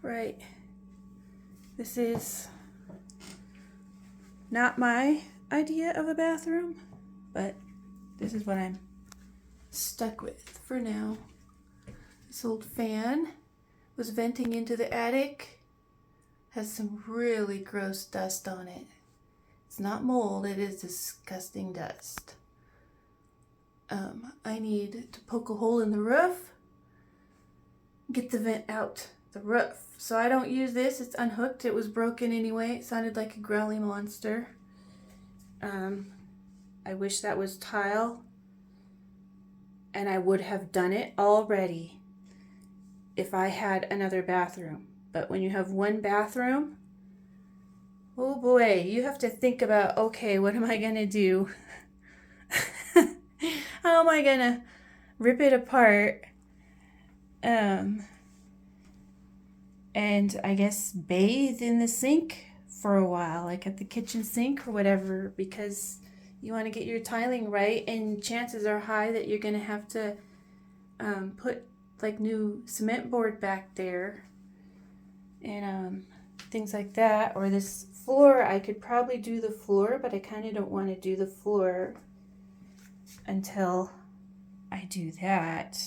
Right. This is not my idea of a bathroom, but this is what I'm stuck with for now. This old fan was venting into the attic. Has some really gross dust on it. It's not mold, it is disgusting dust. I need to poke a hole in the roof, get the vent out the roof. So I don't use this, it's unhooked, it was broken anyway. It sounded like a growly monster. I wish that was tile, and I would have done it already if I had another bathroom. But when you have one bathroom, oh boy, you have to think about, okay, what am I gonna do? How am I gonna rip it apart? And I guess bathe in the sink for a while, like at the kitchen sink or whatever, because you want to get your tiling right, and chances are high that you're gonna have to put like new cement board back there and things like that. Or this floor, I could probably do the floor, but I kind of don't want to do the floor until I do that.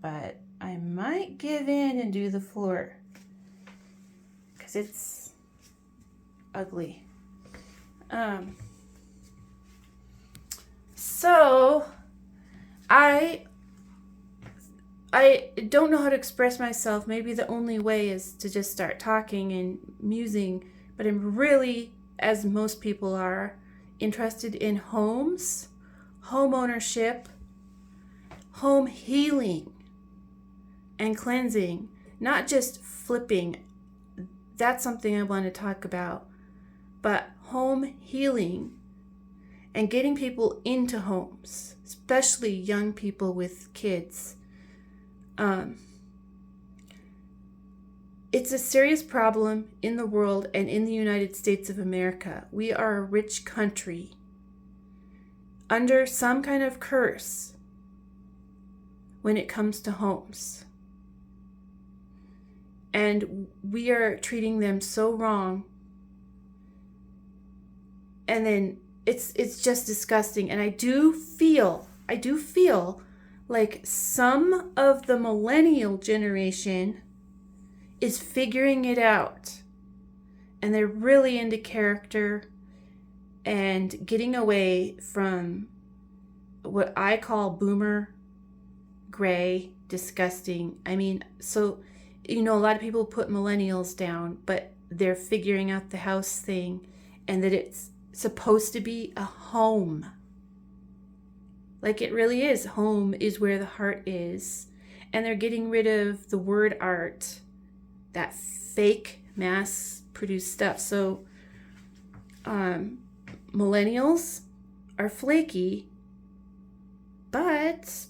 But I might give in and do the floor because it's ugly. So I don't know how to express myself. Maybe the only way is to just start talking and musing, but I'm really, as most people are, interested in homes, home ownership, home healing, and cleansing, not just flipping. That's something I want to talk about, but home healing and getting people into homes, especially young people with kids. It's a serious problem in the world and in the United States of America. We are a rich country under some kind of curse when it comes to homes. And we are treating them so wrong. And then it's just disgusting. And I do feel like some of the millennial generation is figuring it out. And they're really into character and getting away from what I call boomer, gray, disgusting. I mean, so, a lot of people put millennials down, but they're figuring out the house thing and that it's supposed to be a home. Like it really is. Home is where the heart is. And they're getting rid of the word art, that fake mass-produced stuff. So millennials are flaky, but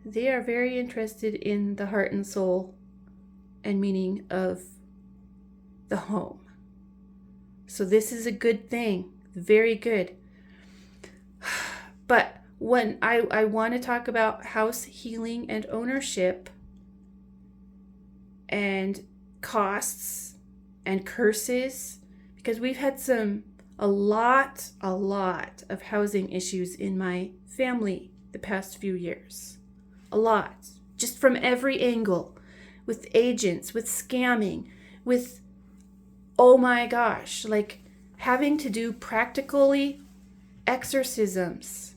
they are very interested in the heart and soul and meaning of the home. So this is a good thing, very good. But when I want to talk about house healing and ownership and costs and curses, because we've had a lot of housing issues in my family the past few years. A lot. Just from every angle. With agents, with scamming, with, oh my gosh, like having to do practically exorcisms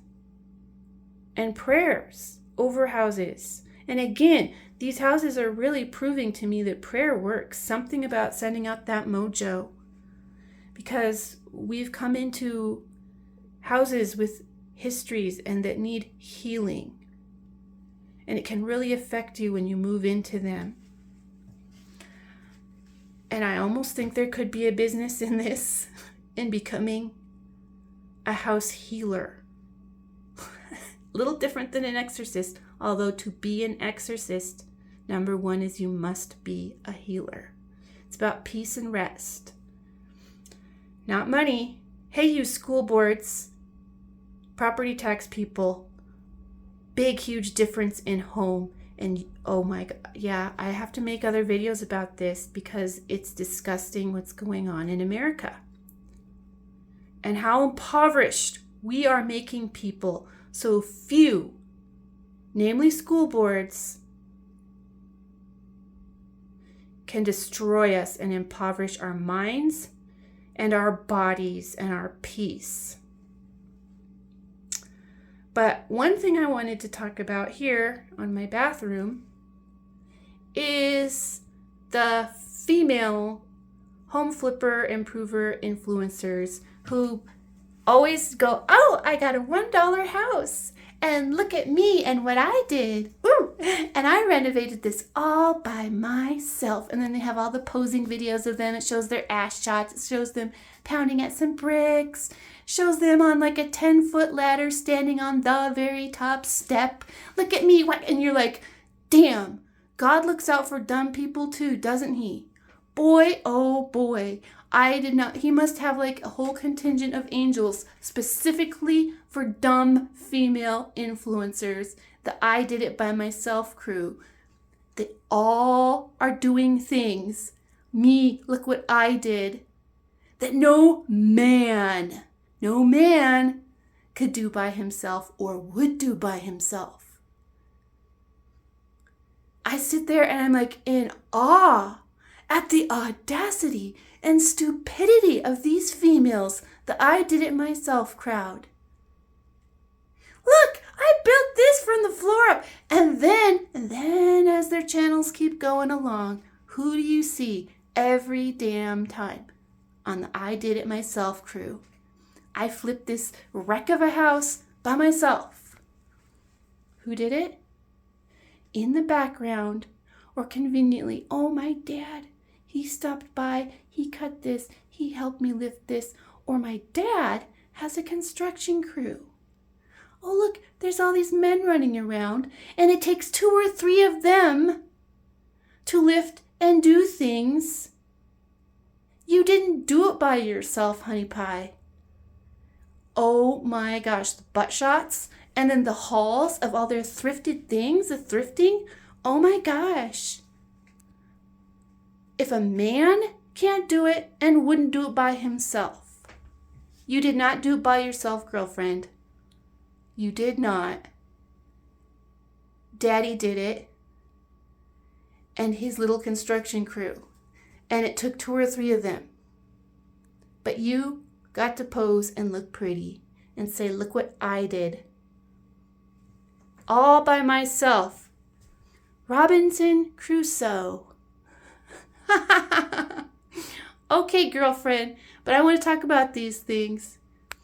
and prayers over houses. And again, these houses are really proving to me that prayer works. Something about sending out that mojo. Because we've come into houses with histories and that need healing. And it can really affect you when you move into them. And I almost think there could be a business in this, in becoming a house healer. A little different than an exorcist, although to be an exorcist, number one is you must be a healer. It's about peace and rest. Not money. Hey, you school boards, property tax people, big, huge difference in home And oh my God, yeah, I have to make other videos about this because it's disgusting what's going on in America. And how impoverished we are making people. So few, namely school boards, can destroy us and impoverish our minds and our bodies and our peace. But one thing I wanted to talk about here on my bathroom is the female home flipper, improver, influencers who always go, oh, I got a $1 house and look at me and what I did. Ooh, and I renovated this all by myself. And then they have all the posing videos of them. It shows their ass shots. It shows them pounding at some bricks. Shows them on like a 10-foot ladder standing on the very top step. Look at me. What? And you're like, damn, God looks out for dumb people too, doesn't he? Boy, oh boy. I did not. He must have like a whole contingent of angels specifically for dumb female influencers. The I did it by myself crew. They all are doing things. Me, look what I did. That no man could do by himself or would do by himself. I sit there and I'm like in awe at the audacity and stupidity of these females, the I did it myself crowd. Look, I built this from the floor up. And then as their channels keep going along, who do you see every damn time on the I did it myself crew? I flipped this wreck of a house by myself. Who did it? In the background, or conveniently, oh, my dad, he stopped by, he cut this, he helped me lift this, or my dad has a construction crew. Oh, look, there's all these men running around, and it takes 2 or 3 of them to lift and do things. You didn't do it by yourself, honey pie. Oh my gosh, the butt shots, and then the hauls of all their thrifted things, the thrifting. Oh my gosh. If a man can't do it and wouldn't do it by himself, you did not do it by yourself, girlfriend. You did not. Daddy did it, and his little construction crew, and it took 2 or 3 of them. But you got to pose and look pretty and say, look what I did. All by myself. Robinson Crusoe. Okay, girlfriend, but I want to talk about these things.